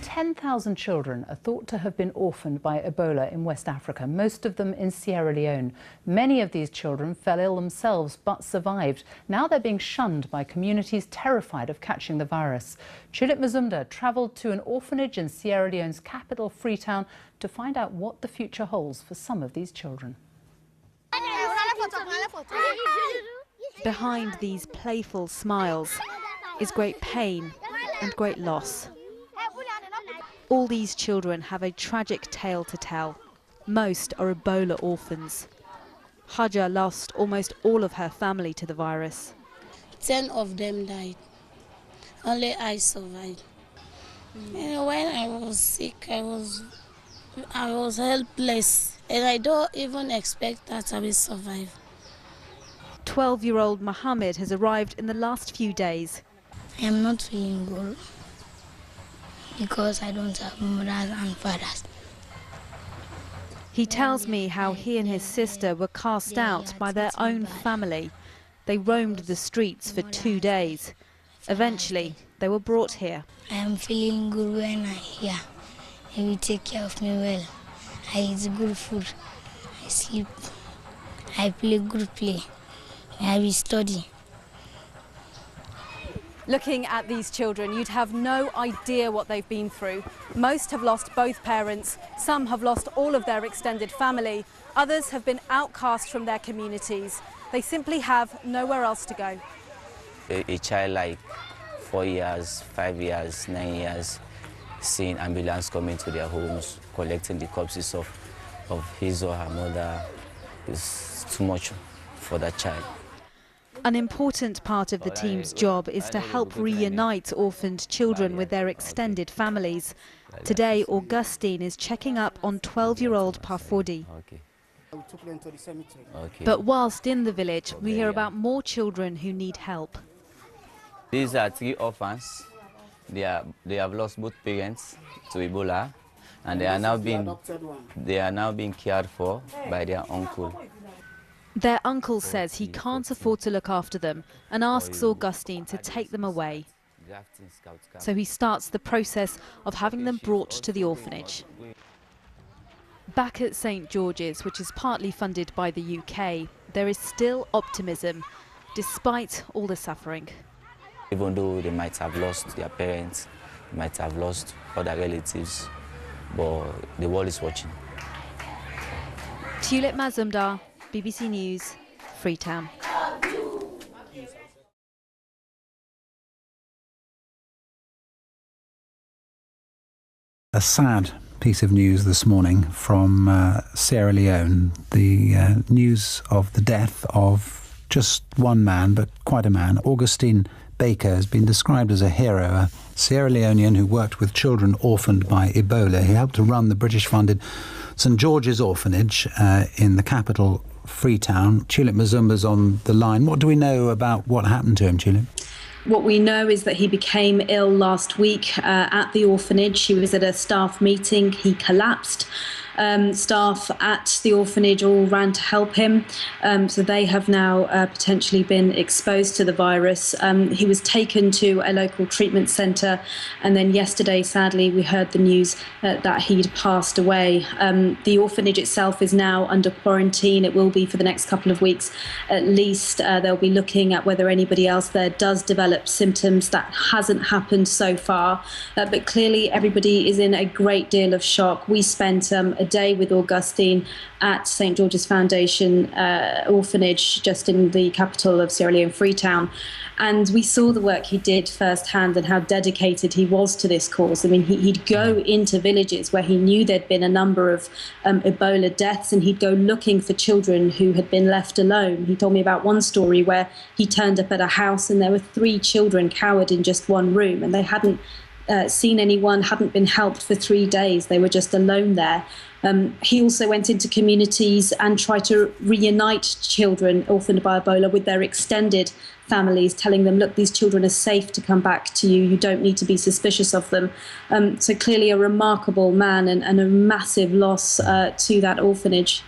Around 10,000 children are thought to have been orphaned by Ebola in West Africa, most of them in Sierra Leone. Many of these children fell ill themselves but survived. Now they're being shunned by communities terrified of catching the virus. Tulip Mazumda travelled to an orphanage in Sierra Leone's capital, Freetown, to find out what the future holds for some of these children. Behind these playful smiles is great pain and great loss. All these children have a tragic tale to tell. Most are Ebola orphans. Haja lost almost all of her family to the virus. 10 of them died. Only I survived. And when I was sick, I was helpless, and I don't even expect that I will survive. 12-year-old Mohammed has arrived in the last few days. I am not feeling good because I don't have mothers and fathers. He tells me how he and his sister were cast out by their own family. They roamed the streets for 2 days. Eventually, they were brought here. I am feeling good when I'm here. They will take care of me well. I eat good food. I sleep. I play good play. I will study. Looking at these children, you'd have no idea what they've been through. Most have lost both parents, some have lost all of their extended family, others have been outcast from their communities. They simply have nowhere else to go. A child like 4 years, 5 years, 9 years, seeing ambulance coming to their homes, collecting the corpses of his or her mother is too much for that child. An important part of the team's job is to help reunite orphaned children with their extended families. Today, Augustine is checking up on 12-year-old Pafodi. But whilst in the village, we hear about more children who need help. These are 3 orphans. They have lost both parents to Ebola, and they are now being cared for by their uncle. Their uncle says he can't afford to look after them and asks Augustine to take them away. So he starts the process of having them brought to the orphanage. Back at St George's, which is partly funded by the UK, there is still optimism, despite all the suffering. Even though they might have lost their parents, they might have lost other relatives, but the world is watching. Tulip Mazumda, BBC News, Freetown. A sad piece of news this morning from Sierra Leone. The news of the death of just one man, but quite a man. Augustine Baker has been described as a hero, a Sierra Leonean who worked with children orphaned by Ebola. He helped to run the British-funded St George's Orphanage in the capital, Freetown. Tulip Mazumda's on the line. What do we know about what happened to him, Tulip? What we know is that he became ill last week at the orphanage. He was at a staff meeting. He collapsed. Staff at the orphanage all ran to help him. So they have now potentially been exposed to the virus. He was taken to a local treatment centre. And then yesterday, sadly, we heard the news that he'd passed away. The orphanage itself is now under quarantine. It will be for the next couple of weeks at least. They'll be looking at whether anybody else there does develop symptoms. That hasn't happened so far. But clearly, everybody is in a great deal of shock. We spent a day with Augustine at St George's Foundation orphanage just in the capital of Sierra Leone, Freetown, and we saw the work he did firsthand and how dedicated he was to this cause. I mean, he'd go into villages where he knew there'd been a number of Ebola deaths, and he'd go looking for children who had been left alone. He told me about one story where he turned up at a house and there were 3 children cowered in just one room, and they hadn't seen anyone, hadn't been helped for 3 days. They were just alone there. He also went into communities and tried to reunite children orphaned by Ebola with their extended families, telling them, look, these children are safe to come back to you. You don't need to be suspicious of them. So clearly a remarkable man and a massive loss to that orphanage.